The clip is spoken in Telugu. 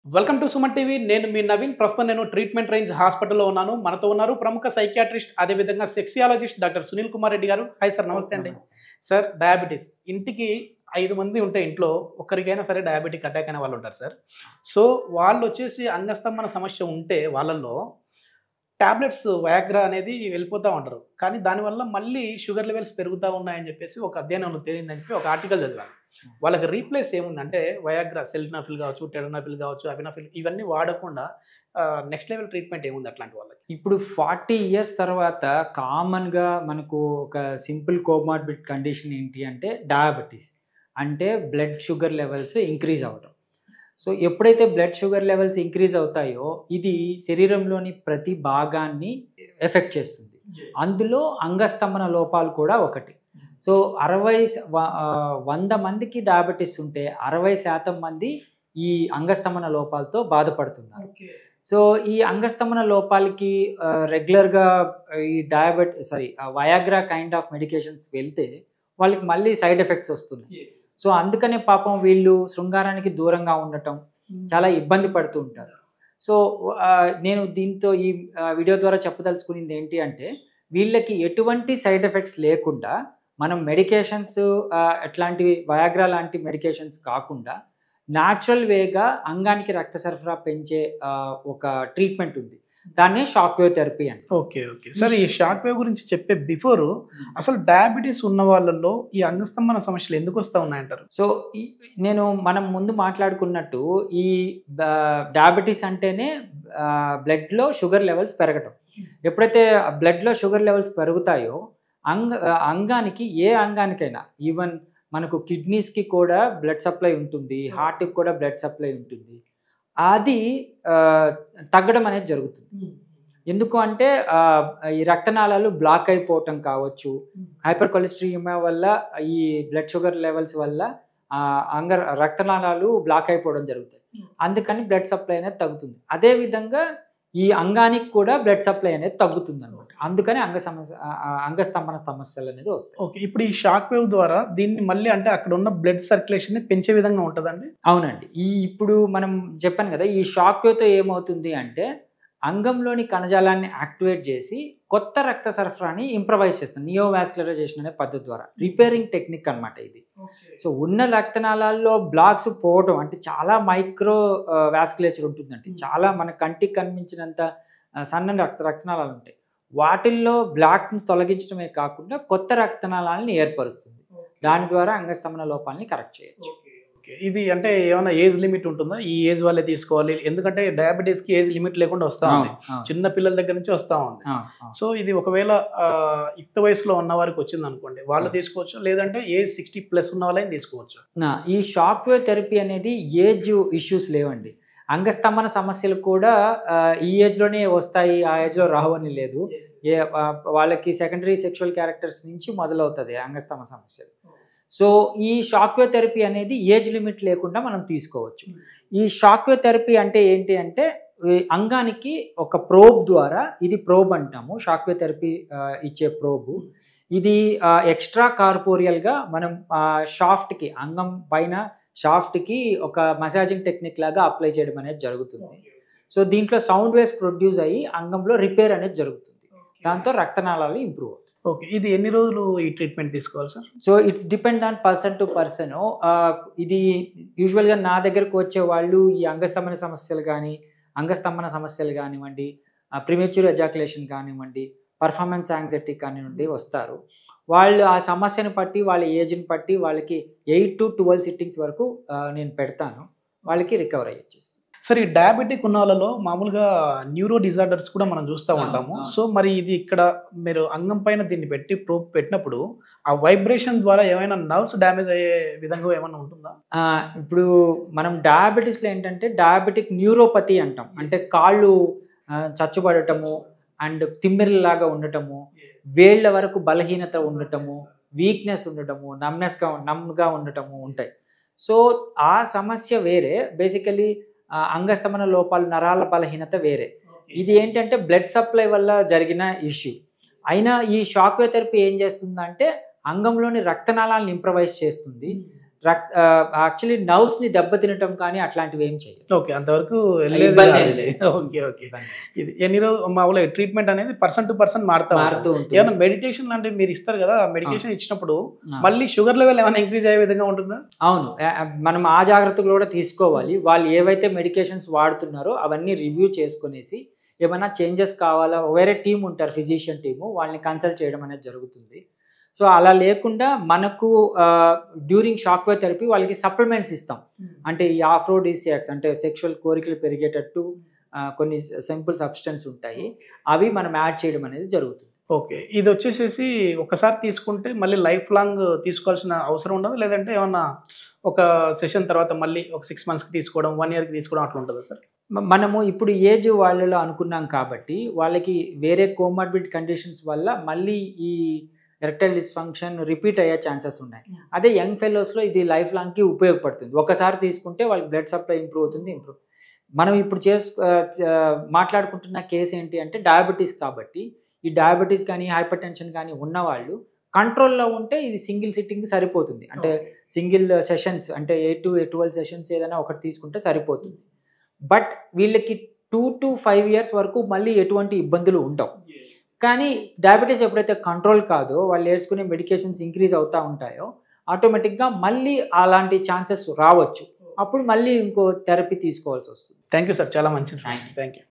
Welcome to Suman TV. నేను మీ నవీన్. ప్రస్తుతం నేను ట్రీట్మెంట్ రేంజ్ హాస్పిటల్లో ఉన్నాను. మనతో ఉన్నారు ప్రముఖ సైకియాట్రిస్ట్, అదేవిధంగా సెక్సియాలజిస్ట్ డాక్టర్ సునీల్ కుమార్ రెడ్డి గారు. హాయ్ సార్, నమస్తే అండి. సార్, డయాబెటీస్ ఇంటికి 5 మంది ఉంటే ఇంట్లో ఒక్కరికైనా సరే డయాబెటిక్ అటాక్ అనే వాళ్ళు ఉంటారు సార్. సో వాళ్ళు వచ్చేసి అంగస్తంభన సమస్య ఉంటే వాళ్ళల్లో టాబ్లెట్స్ వయాగ్రా అనేది వెళ్ళిపోతూ ఉంటారు. కానీ దానివల్ల మళ్ళీ షుగర్ లెవెల్స్ పెరుగుతూ ఉన్నాయని చెప్పేసి ఒక అధ్యయనంలో తేలిందని చెప్పి ఒక ఆర్టికల్ చదివాను. వాళ్ళకి రీప్లేస్ ఏముందంటే వయాగ్రా, సెల్డినాఫిల్ కావచ్చు, టెడనాఫిల్ కావచ్చు, అవినాఫిల్ ఇవన్నీ వాడకుండా నెక్స్ట్ లెవెల్ ట్రీట్మెంట్ ఏముంది అట్లాంటి వాళ్ళకి? ఇప్పుడు 40 ఇయర్స్ తర్వాత కామన్గా మనకు ఒక సింపుల్ కోమార్బిడ్ కండిషన్ ఏంటి అంటే డయాబెటీస్, అంటే బ్లడ్ షుగర్ లెవెల్స్ ఇంక్రీజ్ అవ్వడం. సో ఎప్పుడైతే బ్లడ్ షుగర్ లెవెల్స్ ఇంక్రీజ్ అవుతాయో ఇది శరీరంలోని ప్రతి భాగాన్ని ఎఫెక్ట్ చేస్తుంది. అందులో అంగస్తంభన లోపాలు కూడా ఒకటి. సో 100 మందికి డయాబెటీస్ ఉంటే 60% మంది ఈ అంగస్తంభన లోపాలతో బాధపడుతున్నారు. సో ఈ అంగస్తంభన లోపాలకి రెగ్యులర్గా ఈ వయాగ్రా కైండ్ ఆఫ్ మెడికేషన్స్ వెళ్తే వాళ్ళకి మళ్ళీ సైడ్ ఎఫెక్ట్స్ వస్తున్నాయి. సో అందుకనే పాపం వీళ్ళు శృంగారానికి దూరంగా ఉండటం, చాలా ఇబ్బంది పడుతూ ఉంటారు. సో నేను దీంతో ఈ వీడియో ద్వారా చెప్పదలుచుకునేది ఏంటి అంటే వీళ్ళకి ఎటువంటి సైడ్ ఎఫెక్ట్స్ లేకుండా మనం మెడికేషన్స్ ఎట్లాంటివి వయాగ్రా లాంటి మెడికేషన్స్ కాకుండా న్యాచురల్ వేగా అంగానికి రక్త సరఫరా పెంచే ఒక ట్రీట్మెంట్ ఉంది. దాన్నే షాక్ వేవ్ థెరపీ అంటే. ఓకే సార్, ఈ షాక్ వేవ్ గురించి చెప్పే బిఫోర్ అసలు డయాబెటీస్ ఉన్న వాళ్ళల్లో ఈ అంగస్తంభన సమస్యలు ఎందుకు వస్తూ ఉన్నాయంటారు? సో మనం ముందు మాట్లాడుకున్నట్టు ఈ డయాబెటీస్ అంటేనే బ్లడ్లో షుగర్ లెవెల్స్ పెరగటం. ఎప్పుడైతే బ్లడ్లో షుగర్ లెవెల్స్ పెరుగుతాయో అంగానికి, ఏ అంగానికైనా, ఈవెన్ మనకు కిడ్నీస్కి కూడా బ్లడ్ సప్లై ఉంటుంది, హార్ట్కి కూడా బ్లడ్ సప్లై ఉంటుంది, అది తగ్గడం అనేది జరుగుతుంది. ఎందుకు అంటే ఈ రక్తనాళాలు బ్లాక్ అయిపోవటం కావచ్చు, హైపర్ కొలెస్ట్రీమియా వల్ల ఈ బ్లడ్ షుగర్ లెవెల్స్ వల్ల రక్తనాళాలు బ్లాక్ అయిపోవడం జరుగుతాయి. అందుకని బ్లడ్ సప్లై అనేది తగ్గుతుంది. అదేవిధంగా ఈ అంగానికి కూడా బ్లడ్ సప్లై అనేది తగ్గుతుంది అనమాట. అందుకని అంగస్తంభన సమస్యలు అనేది వస్తాయి. ఓకే, ఇప్పుడు ఈ షాక్ వేవ్ ద్వారా దీన్ని మళ్ళీ అంటే అక్కడ ఉన్న బ్లడ్ సర్క్యులేషన్ ని పెంచే విధంగా ఉంటుందండి? అవునండి. ఇప్పుడు మనం చెప్పాను కదా, ఈ షాక్ వేవ్తో ఏమవుతుంది అంటే అంగంలోని కణజాలాన్ని యాక్టివేట్ చేసి కొత్త రక్త సరఫరాని ఇంప్రవైజ్ చేస్తుంది. నియోవాస్కులరైజేషన్ అనే పద్ధతి ద్వారా రిపేరింగ్ టెక్నిక్ అనమాట ఇది. సో ఉన్న రక్తనాళాల్లో బ్లాక్స్ పోవడం అంటే చాలా మైక్రో వాస్కులేచర్ ఉంటుందండి. చాలా మన కంటికి కనిపించినంత సన్నని రక్తనాళాలు ఉంటాయి. వాటిల్లో బ్లాక్ని తొలగించడమే కాకుండా కొత్త రక్తనాళాలని ఏర్పరుస్తుంది. దాని ద్వారా అంగస్తంభన లోపాలని కరెక్ట్ చేయొచ్చు. ఇది అంటే ఏమైనా ఏజ్ లిమిట్ ఉంటుందా? ఈ ఏజ్ వాళ్ళే తీసుకోవాలి? ఎందుకంటే డయాబెటీస్ కి ఏజ్ లిమిట్ లేకుండా వస్తా ఉంది, చిన్న పిల్లల దగ్గర నుంచి వస్తా ఉంది. సో ఇది ఒకవేళ యుక్త వయసులో ఉన్న వారికి వచ్చింది అనుకోండి, వాళ్ళు తీసుకోవచ్చు, లేదంటే ఏజ్ 60+ ఉన్న వాళ్ళని తీసుకోవచ్చు. ఈ షాక్ వేవ్ థెరపీ అనేది ఏజ్ ఇష్యూస్ లేవండి. అంగస్తంభన సమస్యలు కూడా ఈ ఏజ్లోనే వస్తాయి, ఆ ఏజ్లో రావని లేదు. వాళ్ళకి సెకండరీ సెక్షువల్ క్యారెక్టర్స్ నుంచి మొదలవుతుంది అంగస్తంభన సమస్యలు. సో ఈ షాక్ వేవ్ థెరపీ అనేది ఏజ్ లిమిట్ లేకుండా మనం తీసుకోవచ్చు. ఈ షాక్ వేవ్ థెరపీ అంటే ఏంటి అంటే అంగానికి ఒక ప్రోబ్ ద్వారా, ఇది ప్రోబ్ అంటాము, షాక్ వేవ్ థెరపీ ఇచ్చే ప్రోబ్. ఇది ఎక్స్ట్రా కార్పోరియల్గా మనం షాఫ్ట్కి, అంగం పైన షాఫ్ట్కి ఒక మసాజింగ్ టెక్నిక్ లాగా అప్లై చేయడం అనేది జరుగుతుంది. సో దీంట్లో సౌండ్ వేవ్స్ ప్రొడ్యూస్ అయ్యి అంగంలో రిపేర్ అనేది జరుగుతుంది. దాంతో రక్తనాళాలు ఇంప్రూవ్ అవుతాయి. ఓకే, ఇది ఎన్ని రోజులు ఈ ట్రీట్మెంట్ తీసుకోవాలి sir? So it's depend on person to person. ఇది యూజువల్గా నా దగ్గరకు వచ్చే వాళ్ళు ఈ అంగస్తంభన సమస్యలు కానివ్వండి, ప్రిమేచ్యూర్ ఎజాకులేషన్ కానివ్వండి, పర్ఫార్మెన్స్ యాంగ్జైటీ కానివ్వండి వస్తారు. వాళ్ళు ఆ సమస్యను బట్టి, వాళ్ళ ఏజ్ని బట్టి వాళ్ళకి 8 to 12 సిట్టింగ్స్ వరకు నేను పెడతాను, వాళ్ళకి రికవర్ అయ్యేసి. సరే, ఈ డయాబెటిక్ ఉన్న వాళ్ళలో మామూలుగా న్యూరో డిజార్డర్స్ కూడా మనం చూస్తూ ఉంటాము. సో మరి ఇది ఇక్కడ మీరు అంగం పైన దీన్ని పెట్టి ప్రోబ్ పెట్టినప్పుడు ఆ వైబ్రేషన్ ద్వారా ఏమైనా నర్వ్స్ డ్యామేజ్ అయ్యే విధంగా ఏమైనా ఉంటుందా? ఇప్పుడు మనం డయాబెటీస్లో ఏంటంటే డయాబెటిక్ న్యూరోపతి అంటాం. అంటే కాళ్ళు చచ్చుబడటము అండ్ తిమ్మిరిలాగా ఉండటము, వేళ్ల వరకు బలహీనత ఉండటము, వీక్నెస్ ఉండటము, నమ్గా ఉండటము ఉంటాయి. సో ఆ సమస్య వేరే. బేసికలీ అంగస్తంభన లోపాలు, నరాల బలహీనత వేరే. ఇది ఏంటంటే బ్లడ్ సప్లై వల్ల జరిగిన ఇష్యూ. అయినా ఈ షాక్ వేవ్ థెరపీ ఏం చేస్తుందంటే అంగంలోని రక్తనాళాలను ఇంప్రవైజ్ చేస్తుంది. యాక్చువల్లీ నర్వ్స్ ని దెబ్బతినటం కానీ అట్లాంటివి ఏం చేయదు. ఓకే, అంతవరకు వెళ్ళేది ఇబ్బంది కాదులే. Okay okay. ఇది ఎన్ని రోజు మామూలుగా ట్రీట్మెంట్ అనేది పర్సన్ టు పర్సన్ మారుతూ ఉంటుంది. ఏమైనా మెడిటేషన్ లాంటివి మీరు ఇస్తారు కదా, మెడికేషన్ ఇచ్చినప్పుడు మళ్ళీ షుగర్ లెవెల్ ఏమైనా ఇంక్రీజ్ అయ్యే విధంగా ఉంటుందా? అవును, మనం ఆ జాగ్రత్తలు కూడా తీసుకోవాలి. వాళ్ళు ఏవైతే మెడికేషన్స్ వాడుతున్నారో అవన్నీ రివ్యూ చేసుకునేసి ఏమైనా చేంజెస్ కావాలా, వేరే టీం ఉంటారు ఫిజిషియన్ టీము, వాళ్ళని కన్సల్ట్ చేయడం అనేది జరుగుతుంది. సో అలా లేకుండా మనకు డ్యూరింగ్ షాక్ వేవ్ థెరపీ వాళ్ళకి సప్లిమెంట్స్ ఇస్తాం. అంటే ఈ ఆఫ్రోడిసియాక్స్ అంటే సెక్షువల్ కోరికలు పెరిగేటట్టు కొన్ని సింపుల్ సబ్స్టెన్స్ ఉంటాయి, అవి మనం యాడ్ చేయడం అనేది జరుగుతుంది. ఓకే, ఇది వచ్చేసేసి ఒకసారి తీసుకుంటే మళ్ళీ లైఫ్ లాంగ్ తీసుకోవాల్సిన అవసరం ఉండదు, లేదంటే ఏమన్నా ఒక సెషన్ తర్వాత మళ్ళీ ఒక 6 monthsకి తీసుకోవడం, 1 yearకి తీసుకోవడం అట్లా ఉంటుందా సార్? మనము ఇప్పుడు ఏజ్ వాళ్ళలో అనుకున్నాం కాబట్టి వాళ్ళకి వేరే కోమార్బిడ్ కండిషన్స్ వల్ల మళ్ళీ ఈ ఎరెక్టైల్ డిస్ఫంక్షన్ రిపీట్ అయ్యే ఛాన్సెస్ ఉన్నాయి. అదే యంగ్ ఫెలోస్లో ఇది లైఫ్ లాంగ్కి ఉపయోగపడుతుంది. ఒకసారి తీసుకుంటే వాళ్ళకి బ్లడ్ సప్లై ఇంప్రూవ్ అవుతుంది. మనం ఇప్పుడు మాట్లాడుకుంటున్న కేసు ఏంటి అంటే డయాబెటీస్. కాబట్టి ఈ డయాబెటీస్ కానీ హైపర్ టెన్షన్ కానీ ఉన్నవాళ్ళు కంట్రోల్లో ఉంటే ఇది సింగిల్ సిట్టింగ్ సరిపోతుంది. అంటే సింగిల్ సెషన్స్ అంటే 8 to 12 సెషన్స్ ఏదైనా ఒకటి తీసుకుంటే సరిపోతుంది. బట్ వీళ్ళకి 2 to 5 years వరకు మళ్ళీ ఎటువంటి ఇబ్బందులు ఉండవు. కానీ డయాబెటీస్ ఎప్పుడైతే కంట్రోల్ కాదో, వాళ్ళు వేసుకునే మెడికేషన్స్ ఇంక్రీజ్ అవుతూ ఉంటాయో, ఆటోమేటిక్గా మళ్ళీ అలాంటి ఛాన్సెస్ రావచ్చు. అప్పుడు మళ్ళీ ఇంకో థెరపీ తీసుకోవాల్సి వస్తుంది. థ్యాంక్ యూ సార్, చాలా మంచిది. Thank you.